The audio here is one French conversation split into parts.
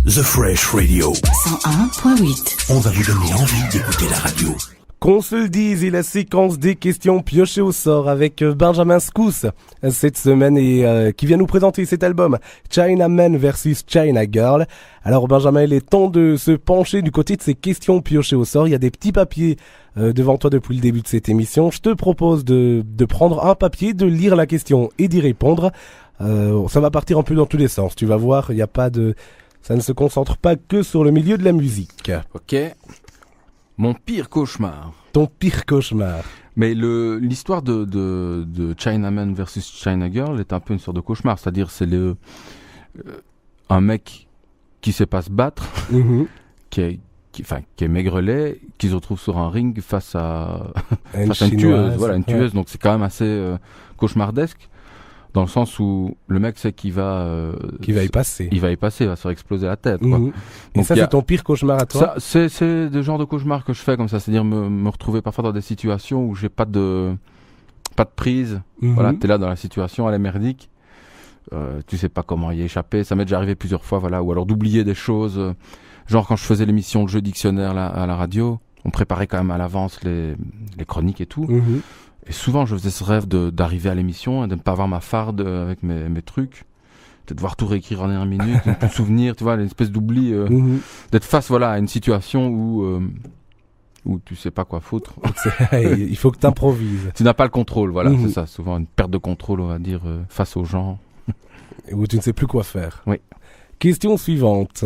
The Fresh Radio. 101.8. On va vous donner envie d'écouter la radio. Qu'on se le dise, et la séquence des questions piochées au sort avec Benjamin Scous cette semaine et qui vient nous présenter cet album Chinaman versus China Girl. Alors Benjamin, il est temps de se pencher du côté de ces questions piochées au sort. Il y a des petits papiers devant toi depuis le début de cette émission. Je te propose de prendre un papier, de lire la question et d'y répondre. Ça va partir un peu dans tous les sens. Tu vas voir, il n'y a pas de... Ça ne se concentre pas que sur le milieu de la musique. Ok. Mon pire cauchemar. Ton pire cauchemar. Mais l'histoire de Chinaman versus China Girl est un peu une sorte de cauchemar. C'est-à-dire, c'est un mec qui sait pas se battre, qui est maigrelet, qui se retrouve sur un ring face à une tueuse. Voilà, une tueuse. Donc c'est quand même assez cauchemardesque. Dans le sens où le mec sait qu'il va y passer. Il va se faire exploser la tête. Quoi. Donc et ça, c'est ton pire cauchemar à toi? Ça, c'est le genre de cauchemar que je fais comme ça. C'est-à-dire me retrouver parfois dans des situations où j'ai pas de prise. Voilà, t'es là dans la situation, elle est merdique. Tu sais pas comment y échapper. Ça m'est déjà arrivé plusieurs fois, voilà. Ou alors d'oublier des choses. Genre quand je faisais l'émission de Jeu Dictionnaire à la radio, on préparait quand même à l'avance les chroniques et tout. Et souvent, je faisais ce rêve d'arriver à l'émission et de ne pas avoir ma farde avec mes trucs, de devoir tout réécrire en dernière minute, de ne plus souvenir, tu vois, une espèce d'oubli, d'être face, voilà, à une situation où tu sais pas quoi foutre. Il faut que tu improvises. Tu n'as pas le contrôle, voilà, c'est ça. Souvent une perte de contrôle, on va dire, face aux gens. Où tu ne sais plus quoi faire. Oui. Question suivante.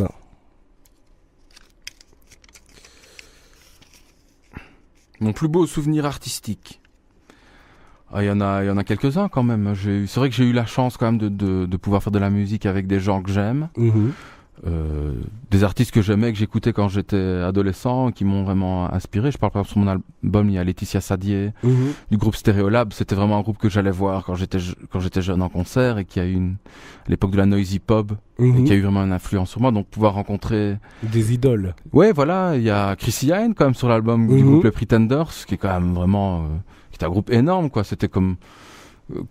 Mon plus beau souvenir artistique. Il y en a quelques-uns quand même. C'est vrai que j'ai eu la chance quand même de pouvoir faire de la musique avec des gens que j'aime, des artistes que j'aimais, que j'écoutais quand j'étais adolescent, qui m'ont vraiment inspiré. Je parle par exemple sur mon album, il y a Laetitia Sadier du groupe Stéréolab. C'était vraiment un groupe que j'allais voir quand j'étais jeune en concert et qui a eu à l'époque de la Noisy Pub et qui a eu vraiment une influence sur moi. Donc pouvoir rencontrer des idoles. Ouais, voilà. Il y a Chrissy Hine quand même sur l'album du groupe Les Pretenders, qui est quand même vraiment qui est un groupe énorme, quoi. C'était comme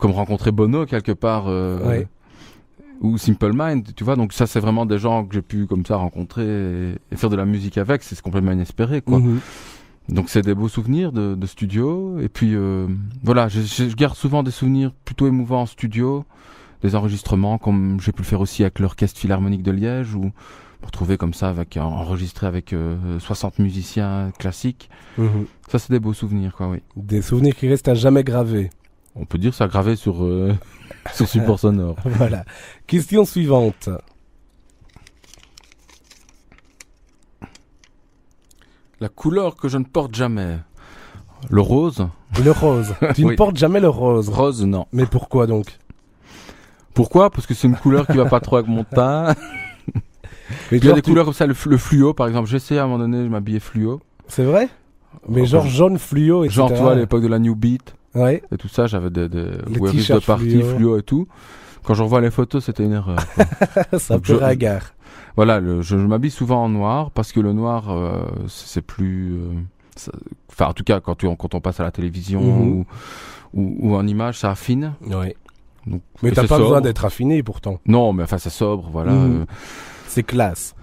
rencontrer Bono quelque part, ou Simple Mind, tu vois. Donc ça, c'est vraiment des gens que j'ai pu comme ça rencontrer et faire de la musique avec. C'est complètement inespéré, quoi. Donc c'est des beaux souvenirs de studio. Et puis voilà, je garde souvent des souvenirs plutôt émouvants en studio, des enregistrements comme j'ai pu le faire aussi avec l'Orchestre Philharmonique de Liège, où me retrouver comme ça enregistré avec 60 musiciens classiques. Ça, c'est des beaux souvenirs, quoi, oui. Des souvenirs qui restent à jamais gravés. On peut dire ça gravé sur support sonore. Voilà. Question suivante. La couleur que je ne porte jamais. Le rose. Le rose. Tu ne portes jamais le rose. Rose, non. Mais pourquoi donc? Pourquoi? Parce que c'est une couleur qui va pas trop avec mon teint. Il y a des couleurs comme ça, le fluo par exemple. J'ai essayé à un moment donné, je m'habillais fluo. C'est vrai? Mais genre jaune fluo, etc. Genre, tu vois, à l'époque de la New Beat. Ouais. Et tout ça, j'avais des t-shirts de partie fluo et tout. Quand je revois les photos, c'était une erreur. Ça peut ringard. Voilà, je m'habille souvent en noir parce que le noir, c'est plus... Enfin, en tout cas, quand on passe à la télévision ou en image, ça affine. Ouais. Donc, mais t'as pas besoin d'être affiné pourtant. Non, mais enfin, c'est sobre, voilà. C'est classe.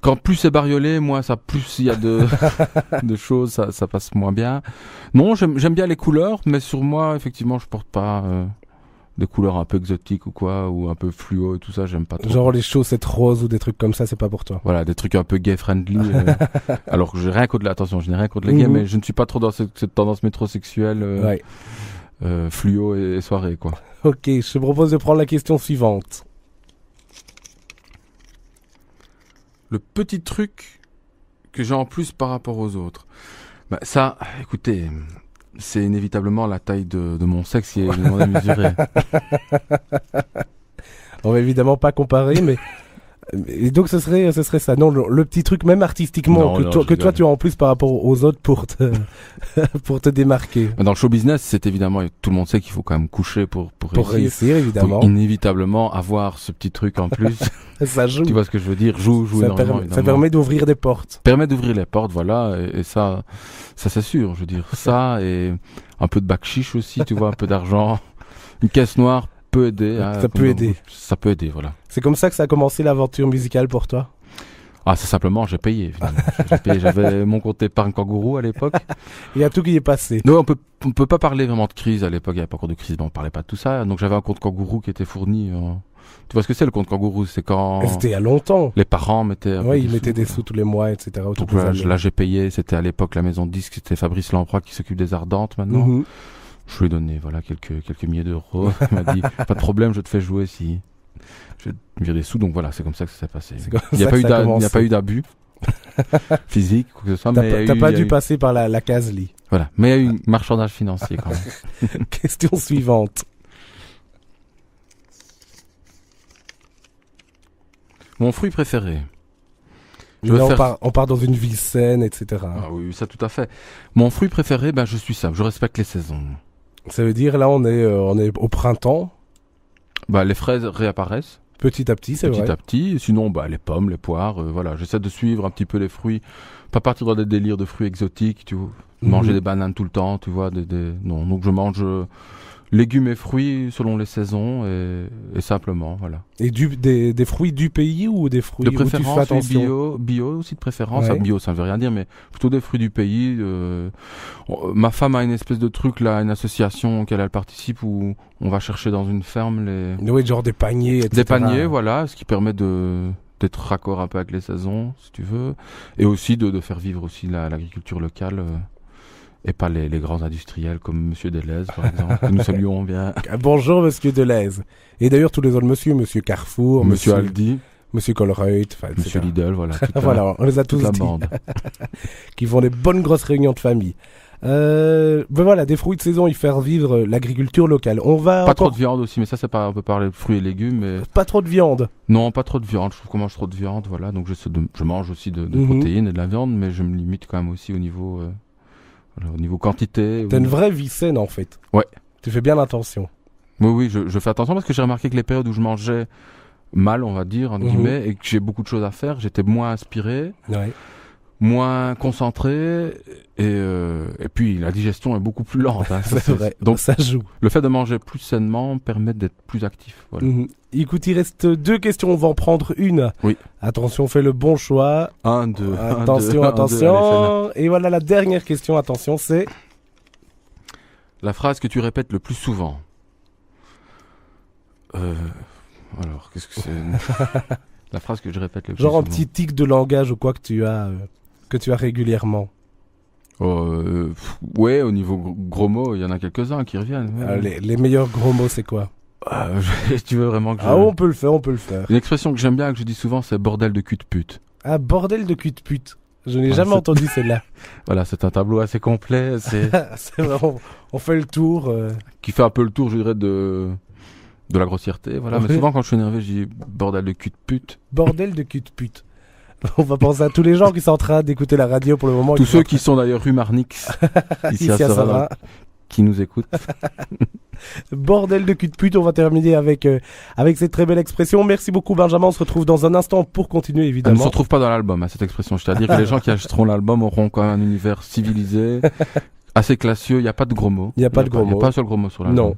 Quand plus c'est bariolé, moins plus il y a de choses, ça passe moins bien. Non, j'aime bien les couleurs, mais sur moi, effectivement, je porte pas des couleurs un peu exotiques ou quoi, ou un peu fluo et tout ça, j'aime pas trop. Genre les chaussettes roses ou des trucs comme ça, c'est pas pour toi. Voilà, des trucs un peu gay-friendly. Alors que j'ai rien contre attention, je n'ai rien contre les gays, mais je ne suis pas trop dans cette tendance métrosexuelle fluo et soirée, quoi. Ok, je te propose de prendre la question suivante. Le petit truc que j'ai en plus par rapport aux autres. Bah, ça, écoutez, c'est inévitablement la taille de mon sexe qui est demandé mesuré. On va évidemment pas comparer, mais et donc ce serait ça. Non, le petit truc même artistiquement que toi tu as en plus par rapport aux autres pour te démarquer. Dans le show business, c'est évidemment, tout le monde sait qu'il faut quand même coucher pour réussir évidemment. Donc, inévitablement avoir ce petit truc en plus. Ça joue. Tu vois ce que je veux dire? Joue énormément. Ça permet d'ouvrir des portes. Permet d'ouvrir les portes, voilà. Et ça c'est sûr. Je veux dire ça et un peu de bakshish aussi, tu vois, un peu d'argent, une caisse noire. Peut aider. Ça peut aider. Ça peut aider, voilà. C'est comme ça que ça a commencé l'aventure musicale pour toi? Ah, c'est simplement, j'ai payé, évidemment. J'ai payé, j'avais mon compte épargne kangourou à l'époque. Il y a tout qui est passé. Non, on peut pas parler vraiment de crise à l'époque, il n'y avait pas encore de crise, mais on parlait pas de tout ça. Donc j'avais un compte kangourou qui était fourni. Tu vois ce que c'est le compte kangourou? C'est quand C'était il y a longtemps. les parents mettaient Ils mettaient des sous tous les mois, etc. Donc là, j'ai payé, c'était à l'époque la maison de disques, c'était Fabrice Lamproie qui s'occupe des Ardentes maintenant. Mhm. Je lui ai donné quelques milliers d'euros. Il m'a dit pas de problème, je te fais jouer si je vais te virer des sous. Donc voilà, c'est comme ça que ça s'est passé. Il n'y a pas eu d'abus physique ou quoi que ce soit. T'as pas dû passer par la case lit. Voilà, mais il y a eu un marchandage financier quand même. Question suivante. Mon fruit préféré. On part dans une vie saine, etc. Ah oui, ça tout à fait. Mon fruit préféré, je suis simple, je respecte les saisons. Ça veut dire, là, on est au printemps. Les fraises réapparaissent. Petit à petit, c'est vrai. Petit à petit. Sinon, les pommes, les poires, voilà. J'essaie de suivre un petit peu les fruits. Pas partir dans des délires de fruits exotiques, tu vois. Manger des bananes tout le temps, tu vois. Non, donc je mange légumes et fruits selon les saisons et simplement, voilà. Et des fruits du pays ou des fruits de préférence, où tu fais attention? bio aussi de préférence. Ouais. Bio, ça ne veut rien dire, mais plutôt des fruits du pays. Ma femme a une espèce de truc là, une association auquel elle participe où on va chercher dans une ferme Oui, genre des paniers, etc. Des paniers, voilà, ce qui permet d'être raccord un peu avec les saisons, si tu veux, et aussi de faire vivre aussi l'agriculture locale. Et pas les grands industriels comme Monsieur Deleuze, par exemple, que nous saluons bien. Bonjour, Monsieur Deleuze. Et d'ailleurs, tous les autres Monsieur Carrefour, Monsieur Aldi, Monsieur Colruyt, Monsieur Lidl, voilà. Voilà, on les a tous toute la dit. bande. Qui font des bonnes grosses réunions de famille. Voilà, des fruits de saison, y faire vivre l'agriculture locale. Pas trop de viande aussi, mais ça, c'est pas, on peut parler de fruits et légumes, mais... Pas trop de viande. Non, pas trop de viande. Je trouve qu'on mange trop de viande, voilà. Donc, je mange aussi de protéines et de la viande, mais je me limite quand même aussi au niveau quantité. T'as une vraie vie saine, en fait. Ouais. Tu fais bien attention. Oui, je fais attention parce que j'ai remarqué que les périodes où je mangeais mal, on va dire, entre guillemets, et que j'ai beaucoup de choses à faire, j'étais moins inspiré, moins concentré, et puis la digestion est beaucoup plus lente. Hein, c'est vrai, donc ça joue. Le fait de manger plus sainement permet d'être plus actif. Voilà. Écoute, il reste 2 questions, on va en prendre une. Oui. Attention, fais le bon choix. 1, 2. Attention. Et voilà la dernière question, attention, c'est... La phrase que tu répètes le plus souvent. Alors, qu'est-ce que c'est? La phrase que je répète le plus souvent. Genre un petit tic de langage ou quoi que tu as régulièrement. Ouais, au niveau gros mots, il y en a quelques-uns qui reviennent. Ouais. Les meilleurs gros mots, c'est quoi? Tu veux vraiment que je... on peut le faire. Une expression que j'aime bien, que je dis souvent, c'est bordel de cul de pute. Ah, bordel de cul de pute. Je n'ai jamais entendu celle-là. Voilà, c'est un tableau assez complet. C'est vraiment... On fait le tour. Qui fait un peu le tour, je dirais, de la grossièreté. Voilà. Mais souvent, quand je suis énervé, je dis bordel de cul de pute. Bordel de cul de pute. On va penser à tous les gens qui sont en train d'écouter la radio pour le moment. Tous ceux qui sont d'ailleurs rue Marnix, ici à Sora, qui nous écoutent. Bordel de cul de pute, on va terminer avec cette très belle expression. Merci beaucoup Benjamin, on se retrouve dans un instant pour continuer évidemment. Elle ne se retrouve pas dans l'album, cette expression. C'est-à-dire que les gens qui achèteront l'album auront quand même un univers civilisé, assez classieux, il n'y a pas de gros mots. Il n'y a pas de gros mots. Il n'y a pas un seul gros mot sur l'album. Non.